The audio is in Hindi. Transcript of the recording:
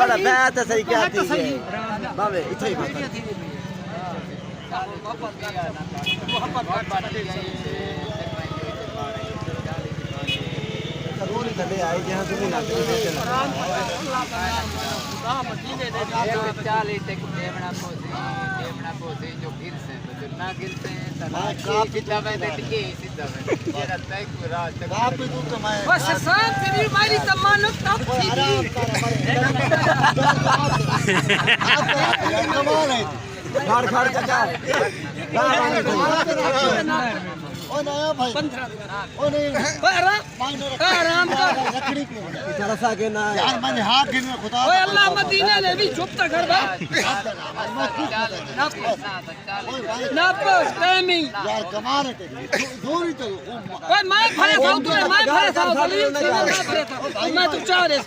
बड़ा बैत सही क्या थी बाबे इथे ही रोली थले आई जहां तुम ना करी से चला 40 तक देवना पोसे जो गिर से जो ना गिरते हैं तना सीधा में टिके सीधा में ये रहता है पूरा आप भी तो मैं बस शांत तेरी मारी तमानत तब थी कमाल है खाड़ खाड़ चचा ओ नया भाई 15 ओ नहीं आराम कर लकड़ी के इधर सा के ना यार मैंने हाथ गिन खुदा ओए अल्लाह मदीने ने भी चुप तक कर बा ना पर टाइमिंग यार कमाल है तेरी दूरी तो ओए मैं फरे था तू मैं फरे था मैं तू चाह रहे